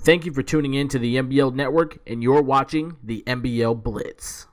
Thank you for tuning in to the MBL Network, and you're watching the MBL Blitz.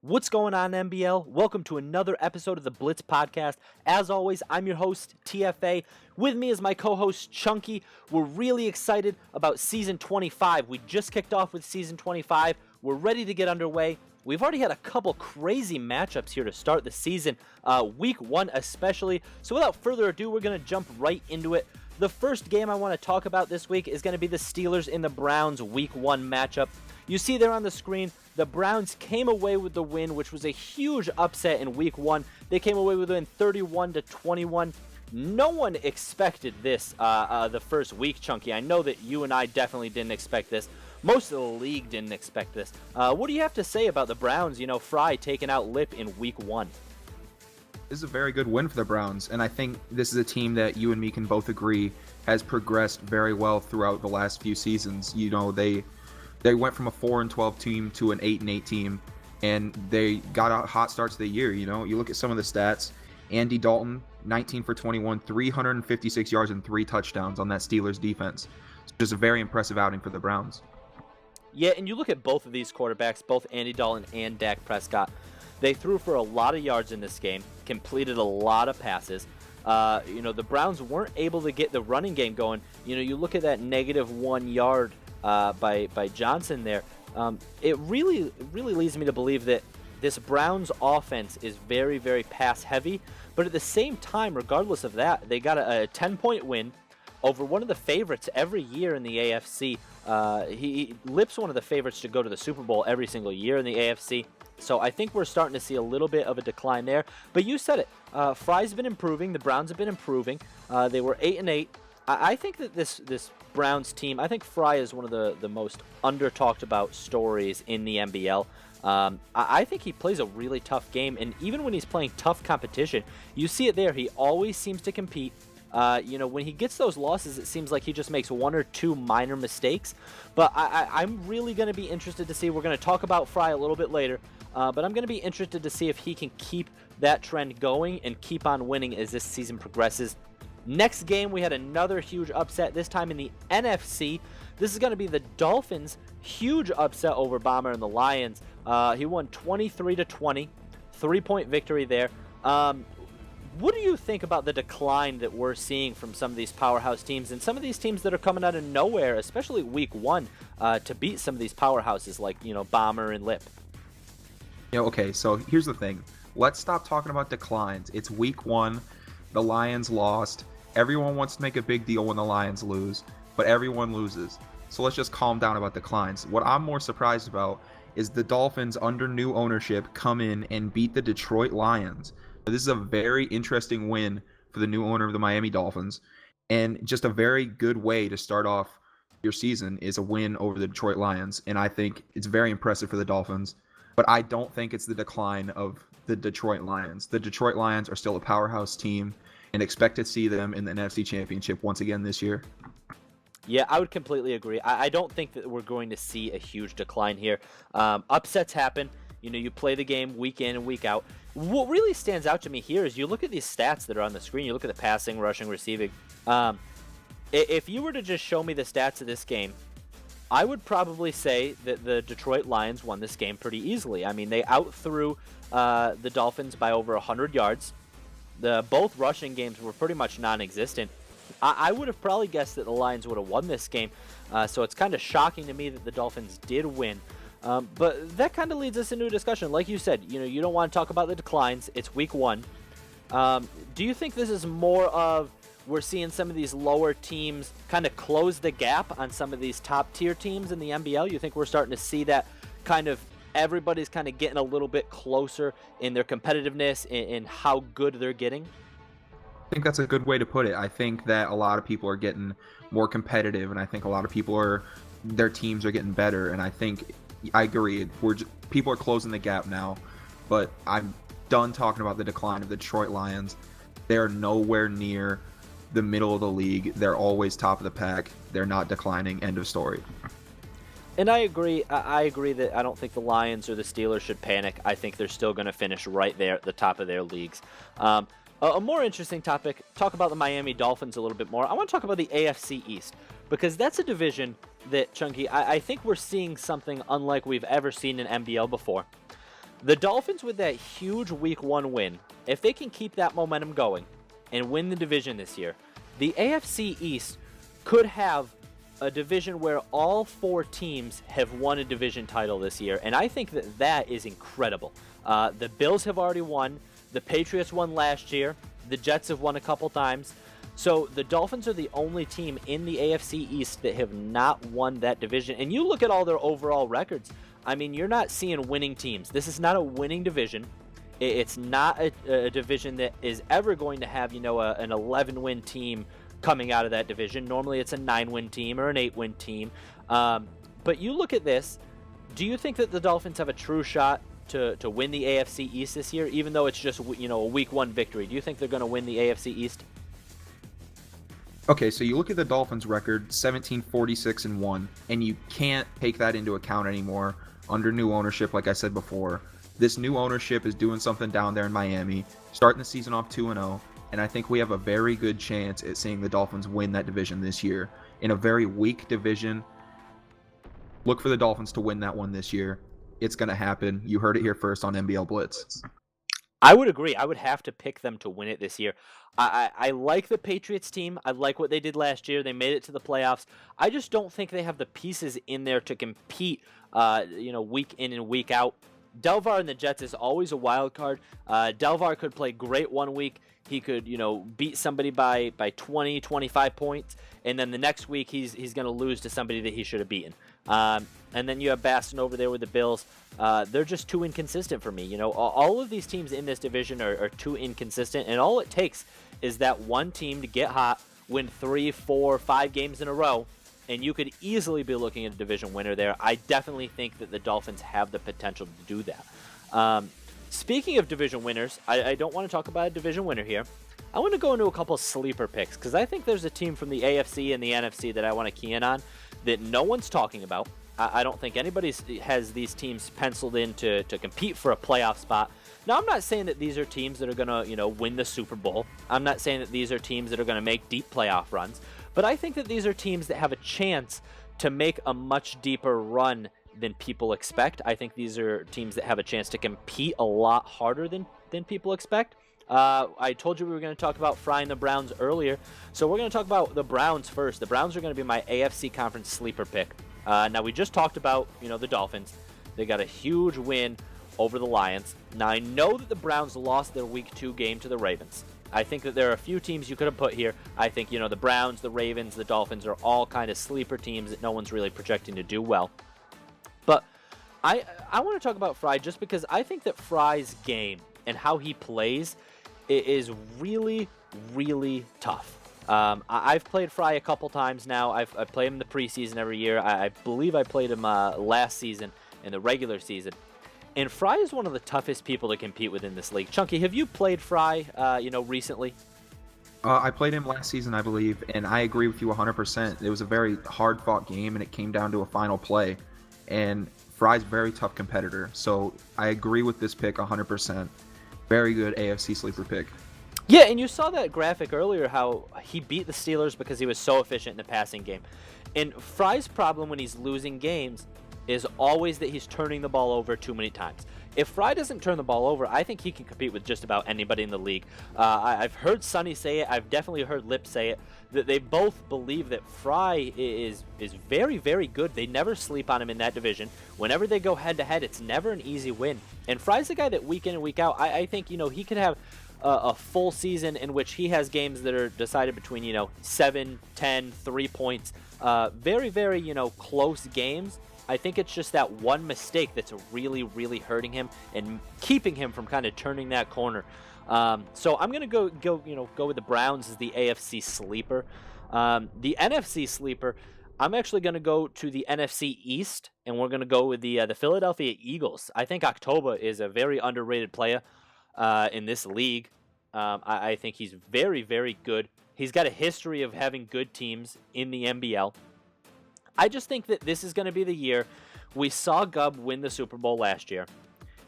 What's going on, MBL? Welcome to another episode of the Blitz Podcast. As always, I'm your host, TFA. With me is my co-host, Chunky. We're really excited about Season 25. We just kicked off with Season 25. We're ready to get underway. We've already had a couple crazy matchups here to start the season, Week 1 especially. So without further ado, we're going to jump right into it. The first game I want to talk about this week is going to be the Steelers and the Browns Week 1 matchup. You see there on the screen, the Browns came away with the win, which was a huge upset in Week 1. They came away with a win 31-21. No one expected this the first week, Chunky. I know that you and I definitely didn't expect this. Most of the league didn't expect this. What do you have to say about the Browns, Fry taking out Lip in Week 1? This is a very good win for the Browns, and I think this is a team that you and me can both agree has progressed very well throughout the last few seasons. They went from a 4-12 team to an 8-8 team, and they got a hot start to the year. You look at some of the stats. Andy Dalton, 19 for 21, 356 yards and 3 touchdowns on that Steelers defense. So just a very impressive outing for the Browns. Yeah, and you look at both of these quarterbacks, both Andy Dalton and Dak Prescott. They threw for a lot of yards in this game, completed a lot of passes. The Browns weren't able to get the running game going. You look at that -1 yard by Johnson there. It really leads me to believe that this Browns offense is very, very pass heavy, but at the same time, regardless of that, they got a 10-point win over one of the favorites every year in the AFC. Lip's one of the favorites to go to the Super Bowl every single year in the AFC. So I think we're starting to see a little bit of a decline there. But you said it. Fry's been improving. The Browns have been improving. They were 8-8. I think that this Browns team, I think Fry is one of the most under-talked about stories in the MBL. I think he plays a really tough game, and even when he's playing tough competition, you see it there. He always seems to compete. When he gets those losses, it seems like he just makes 1 or 2 minor mistakes. But I'm really going to be interested to see. We're going to talk about Fry a little bit later, but I'm going to be interested to see if he can keep that trend going and keep on winning as this season progresses. Next game, we had another huge upset, this time in the NFC. This is going to be the Dolphins' huge upset over Bomber and the Lions. He won 23-20, 3-point victory there. What do you think about the decline that we're seeing from some of these powerhouse teams and some of these teams that are coming out of nowhere, especially Week 1, to beat some of these powerhouses like, Bomber and Lip? Okay, so here's the thing. Let's stop talking about declines. It's Week 1. The Lions lost. Everyone wants to make a big deal when the Lions lose, but everyone loses. So let's just calm down about declines. What I'm more surprised about is the Dolphins, under new ownership, come in and beat the Detroit Lions. This is a very interesting win for the new owner of the Miami Dolphins, and just a very good way to start off your season is a win over the Detroit Lions, and I think it's very impressive for the Dolphins, but I don't think it's the decline of the Detroit Lions. The Detroit Lions are still a powerhouse team, and expect to see them in the NFC Championship once again this year. Yeah, I would completely agree. I don't think that we're going to see a huge decline here. Upsets happen. You play the game week in and week out. What really stands out to me here is you look at these stats that are on the screen. You look at the passing, rushing, receiving. If you were to just show me the stats of this game, I would probably say that the Detroit Lions won this game pretty easily. I mean, they outthrew the Dolphins by over 100 yards. Both rushing games were pretty much non-existent. I would have probably guessed that the Lions would have won this game, so it's kind of shocking to me that the Dolphins did win. But that kind of leads us into a discussion. Like you said, you don't want to talk about the declines. It's week 1. Do you think this is more of we're seeing some of these lower teams kind of close the gap on some of these top tier teams in the MBL? You think we're starting to see that kind of everybody's kind of getting a little bit closer in their competitiveness in how good they're getting? I think that's a good way to put it. I think that a lot of people are getting more competitive, and I think a lot of people their teams are getting better. And I think I agree. People are closing the gap now, but I'm done talking about the decline of the Detroit Lions. They're nowhere near the middle of the league. They're always top of the pack. They're not declining. End of story. And I agree. I agree that I don't think the Lions or the Steelers should panic. I think they're still going to finish right there at the top of their leagues. A more interesting topic, talk about the Miami Dolphins a little bit more. I want to talk about the AFC East, because that's a division that, Chunky, I think we're seeing something unlike we've ever seen in MBL before. The Dolphins, with that huge Week 1 win, if they can keep that momentum going and win the division this year, the AFC East could have a division where all 4 teams have won a division title this year, and I think that is incredible. The Bills have already won. The Patriots won last year. The Jets have won a couple times. So the Dolphins are the only team in the AFC East that have not won that division. And you look at all their overall records, I mean, you're not seeing winning teams. This is not a winning division. It's not a division that is ever going to have, an 11-win team coming out of that division. Normally it's a 9-win team or an 8-win team. But you look at this, do you think that the Dolphins have a true shot to win the AFC East this year, even though it's just, a Week 1 victory? Do you think they're going to win the AFC East? Okay, so you look at the Dolphins' record, 17-46-1, and you can't take that into account anymore under new ownership, like I said before. This new ownership is doing something down there in Miami, starting the season off 2-0, and I think we have a very good chance at seeing the Dolphins win that division this year. In a very weak division, look for the Dolphins to win that one this year. It's going to happen. You heard it here first on MBL Blitz. I would agree. I would have to pick them to win it this year. I like the Patriots team. I like what they did last year. They made it to the playoffs. I just don't think they have the pieces in there to compete, week in and week out. Delvar and the Jets is always a wild card. Delvar could play great one week. He could, beat somebody by 20, 25 points, and then the next week he's going to lose to somebody that he should have beaten. And then you have Baston over there with the Bills. They're just too inconsistent for me. All of these teams in this division are too inconsistent, and all it takes is that one team to get hot, win 3, 4, 5 games in a row, and you could easily be looking at a division winner there. I definitely think that the Dolphins have the potential to do that. Speaking of division winners, I don't want to talk about a division winner here. I want to go into a couple sleeper picks, because I think there's a team from the AFC and the NFC that I want to key in on that no one's talking about. I don't think anybody has these teams penciled in to compete for a playoff spot. Now, I'm not saying that these are teams that are going to, win the Super Bowl. I'm not saying that these are teams that are going to make deep playoff runs. But I think that these are teams that have a chance to make a much deeper run than people expect. I think these are teams that have a chance to compete a lot harder than people expect. I told you we were going to talk about Fry and the Browns earlier, so we're going to talk about the Browns first. The Browns are going to be my AFC Conference sleeper pick. Now, we just talked about, the Dolphins. They got a huge win over the Lions. Now, I know that the Browns lost their Week 2 game to the Ravens. I think that there are a few teams you could have put here. I think, the Browns, the Ravens, the Dolphins are all kind of sleeper teams that no one's really projecting to do well. But I want to talk about Fry just because I think that Fry's game and how he plays is really, really tough. I've played Fry a couple times now. I play him in the preseason every year. I believe I played him last season in the regular season. And Fry is one of the toughest people to compete with in this league. Chunky, have you played Fry, recently? I played him last season, I believe, and I agree with you 100%. It was a very hard-fought game, and it came down to a final play. And Fry's a very tough competitor, so I agree with this pick 100%. Very good AFC sleeper pick. Yeah, and you saw that graphic earlier, how he beat the Steelers because he was so efficient in the passing game. And Fry's problem when he's losing games is always that he's turning the ball over too many times. If Fry doesn't turn the ball over, I think he can compete with just about anybody in the league. I've heard Sonny say it. I've definitely heard Lip say it. That they both believe that Fry is very, very good. They never sleep on him in that division. Whenever they go head-to-head, it's never an easy win. And Fry's the guy that week in and week out, I think, he could have a full season in which he has games that are decided between, 7, 10, 3 points. Very, very, close games. I think it's just that one mistake that's really, really hurting him and keeping him from kind of turning that corner. So I'm going to go with the Browns as the AFC sleeper. The NFC sleeper, I'm actually going to go to the NFC East, and we're going to go with the Philadelphia Eagles. I think October is a very underrated player in this league. I think he's very, very good. He's got a history of having good teams in the MBL. I just think that this is going to be the year. We saw Gubb win the Super Bowl last year,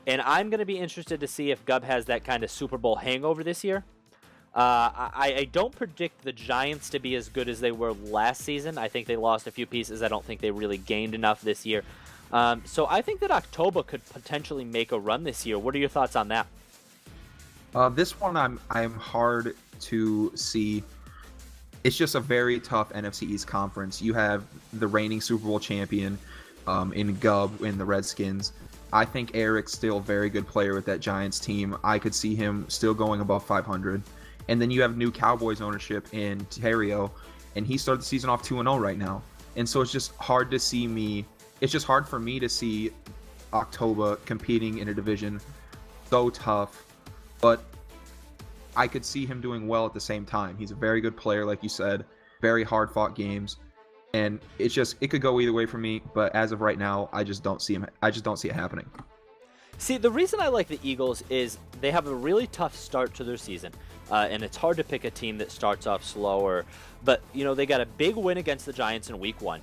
and I'm going to be interested to see if Gubb has that kind of Super Bowl hangover this year. I don't predict the Giants to be as good as they were last season. I think they lost a few pieces. I don't think they really gained enough this year. So I think that October could potentially make a run this year. What are your thoughts on that? This one I'm hard to see. It's just a very tough NFC East conference. You have the reigning Super Bowl champion in Gubb in the Redskins. I think Eric's still a very good player with that Giants team. I could see him still going above 500. And then you have new Cowboys ownership in Terrio, and he started the season off 2-0 right now. And so it's just hard to see me. It's just hard for me to see October competing in a division so tough. But I could see him doing well at the same time. He's a very good player, like you said, very hard-fought games, and it could go either way for me. But as of right now, I just don't see it happening. See, the reason I like the Eagles is they have a really tough start to their season, and it's hard to pick a team that starts off slower. But they got a big win against the Giants in Week 1.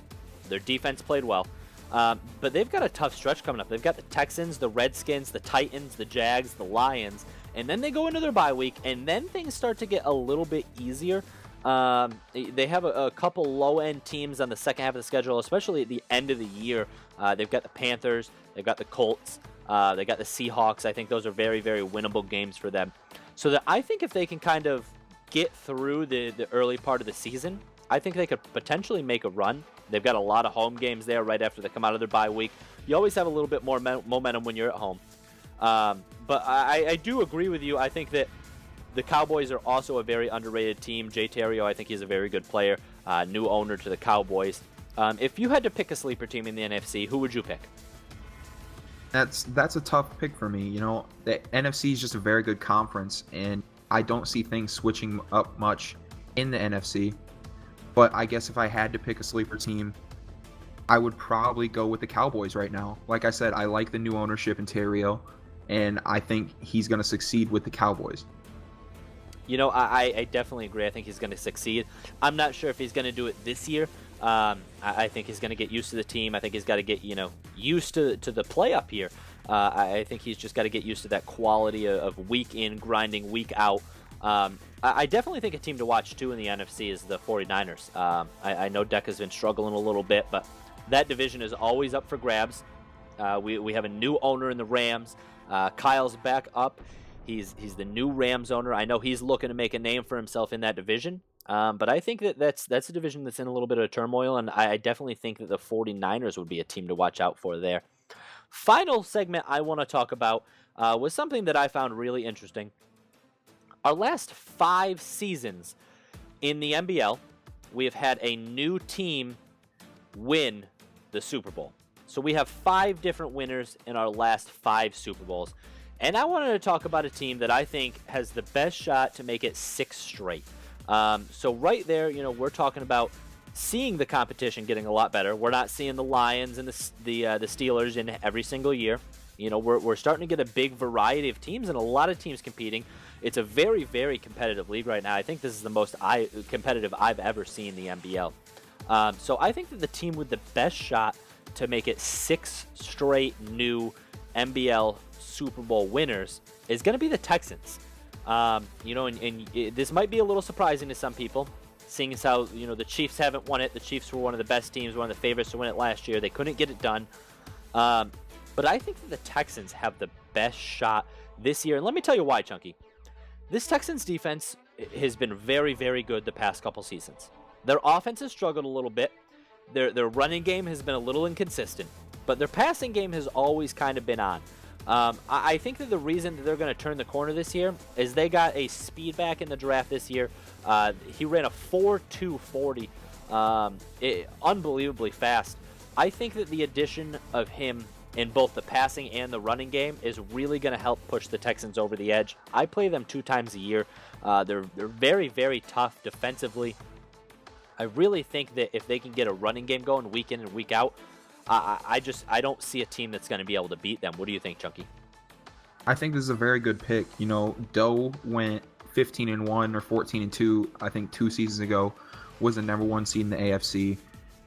Their defense played well, but they've got a tough stretch coming up. They've got the Texans, the Redskins, the Titans, the Jags, the Lions. And then they go into their bye week, and then things start to get a little bit easier. They have a couple low-end teams on the second half of the schedule, especially at the end of the year. They've got the Panthers, they've got the Colts, they got the Seahawks. I think those are very, very winnable games for them. So that I think if they can kind of get through the early part of the season, I think they could potentially make a run. They've got a lot of home games there right after they come out of their bye week. You always have a little bit more momentum when you're at home. But I do agree with you. I think that the Cowboys are also a very underrated team. Jay Terrio, I think he's a very good player. New owner to the Cowboys. If you had to pick a sleeper team in the NFC, who would you pick? That's a tough pick for me. The NFC is just a very good conference, and I don't see things switching up much in the NFC. But I guess if I had to pick a sleeper team, I would probably go with the Cowboys right now. Like I said, I like the new ownership in Terrio, and I think he's going to succeed with the Cowboys. I definitely agree. I think he's going to succeed. I'm not sure if he's going to do it this year. I think he's going to get used to the team. I think he's got to get, used to the play up here. I think he's just got to get used to that quality of week in, grinding, week out. I definitely think a team to watch, too, in the NFC is the 49ers. I know Deck has been struggling a little bit, but that division is always up for grabs. We have a new owner in the Rams. Kyle's back up. He's the new Rams owner. I know he's looking to make a name for himself in that division. But I think that's a division that's in a little bit of turmoil, and I definitely think that the 49ers would be a team to watch out for there. Final segment I want to talk about was something that I found really interesting. Our last 5 seasons in the MBL, we have had a new team win the Super Bowl. So we have 5 different winners in our last 5 Super Bowls. And I wanted to talk about a team that I think has the best shot to make it 6 straight. So right there, we're talking about seeing the competition getting a lot better. We're not seeing the Lions and the Steelers in every single year. We're starting to get a big variety of teams and a lot of teams competing. It's a very, very competitive league right now. I think this is the most competitive I've ever seen the MBL. So I think that the team with the best shot to make it 6 straight new MBL Super Bowl winners is going to be the Texans. And this might be a little surprising to some people, seeing as how, the Chiefs haven't won it. The Chiefs were one of the best teams, one of the favorites to win it last year. They couldn't get it done. But but I think that the Texans have the best shot this year. And let me tell you why, Chunky. This Texans defense has been very, very good the past couple seasons. Their offense has struggled a little bit. Their running game has been a little inconsistent, but their passing game has always kind of been on. I think that the reason that they're going to turn the corner this year is they got a speed back in the draft this year. He ran a 4.240, unbelievably fast. I think that the addition of him in both the passing and the running game is really going to help push the Texans over the edge. I play them 2 times a year. They're very, very tough defensively. I really think that if they can get a running game going week in and week out, I don't see a team that's going to be able to beat them. What do you think, Chunky? I think this is a very good pick. You know, Doe went 15-1 or 14-2, I think 2 seasons ago, was the number 1 seed in the AFC.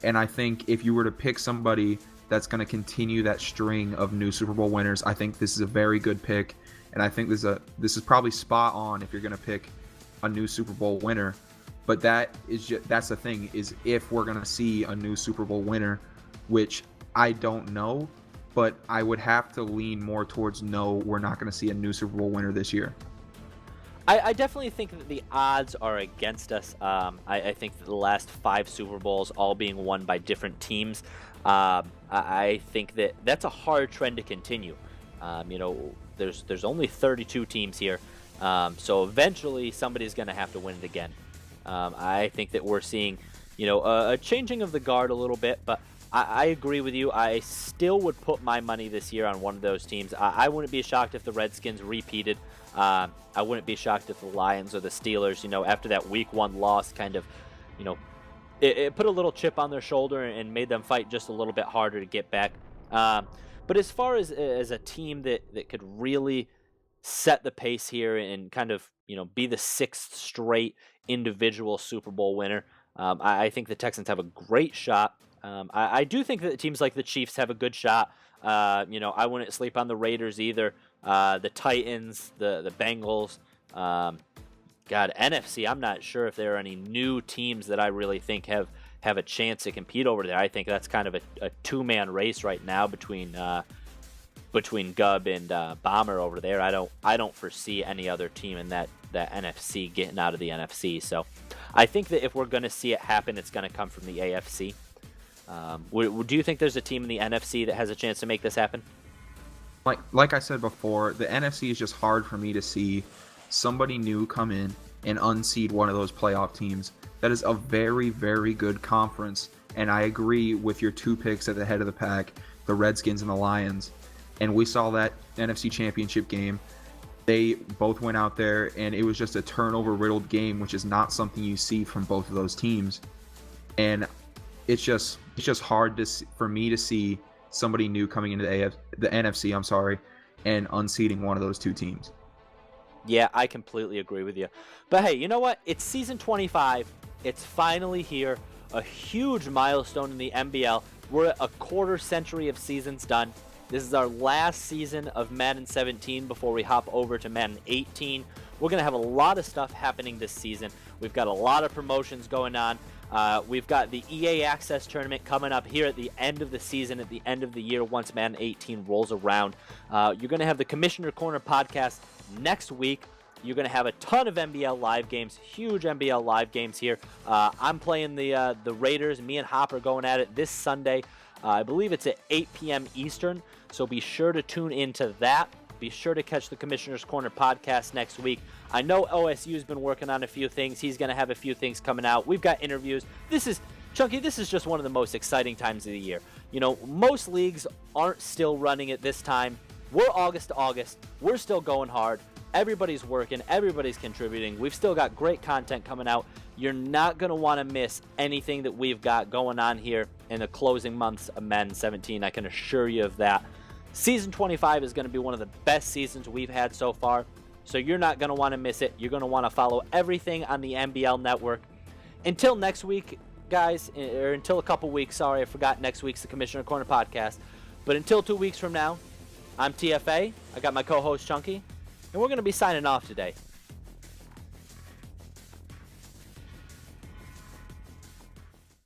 And I think if you were to pick somebody that's going to continue that string of new Super Bowl winners, I think this is a very good pick. And I think this is probably spot on if you're going to pick a new Super Bowl winner. But that's the thing, is if we're going to see a new Super Bowl winner, which I don't know, but I would have to lean more towards no, we're not going to see a new Super Bowl winner this year. I definitely think that the odds are against us. I think that the last 5 Super Bowls all being won by different teams, I think that that's a hard trend to continue. There's only 32 teams here, so eventually somebody's going to have to win it again. I think that we're seeing, a changing of the guard a little bit, but I agree with you. I still would put my money this year on one of those teams. I wouldn't be shocked if the Redskins repeated. I wouldn't be shocked if the Lions or the Steelers, after that week 1 loss kind of, it put a little chip on their shoulder and made them fight just a little bit harder to get back. But as far as a team that could really set the pace here and kind of, be the 6th straight individual Super Bowl winner, I think the Texans have a great shot. I do think that teams like the Chiefs have a good shot. I wouldn't sleep on the Raiders either. The Titans, the Bengals. NFC, I'm not sure if there are any new teams that I really think have a chance to compete over there. I think that's kind of a 2-man race right now between Gubb and Bomber over there. I don't foresee any other team in that NFC getting out of the NFC. So I think that if we're going to see it happen, it's going to come from the AFC. Do you think there's a team in the NFC that has a chance to make this happen? Like I said before, the NFC is just hard for me to see somebody new come in and unseed one of those playoff teams. That is a very, very good conference, and I agree with your 2 picks at the head of the pack, the Redskins and the Lions. And we saw that NFC Championship game. They both went out there, and it was just a turnover-riddled game, which is not something you see from both of those teams. And it's just hard for me to see somebody new coming into the NFC, and unseating one of those 2 teams. Yeah, I completely agree with you. But hey, you know what? It's season 25. It's finally here. A huge milestone in the MBL. We're at a quarter century of seasons done. This is our last season of Madden 17 before we hop over to Madden 18. We're going to have a lot of stuff happening this season. We've got a lot of promotions going on. We've got the EA Access Tournament coming up here at the end of the season, at the end of the year, once Madden 18 rolls around. You're going to have the Commissioner Corner podcast next week. You're going to have a ton of MBL live games, huge MBL live games here. I'm playing the Raiders. Me and Hop are going at it this Sunday. I believe it's at 8 p.m. Eastern, so be sure to tune into that. Be sure to catch the Commissioner's Corner podcast next week. I know OSU's been working on a few things. He's going to have a few things coming out. We've got interviews. This is just one of the most exciting times of the year. Most leagues aren't still running at this time. We're August to August. We're still going hard. Everybody's working. Everybody's contributing. We've still got great content coming out. You're not going to want to miss anything that we've got going on here in the closing months of Madden 17. I can assure you of that. Season 25 is going to be one of the best seasons we've had so far, so you're not going to want to miss it. You're going to want to follow everything on the MBL network. Until next week, guys, or until a couple weeks. Sorry, I forgot next week's the Commissioner Corner podcast. But until 2 weeks from now, I'm TFA. I got my co-host Chunky, and we're going to be signing off today.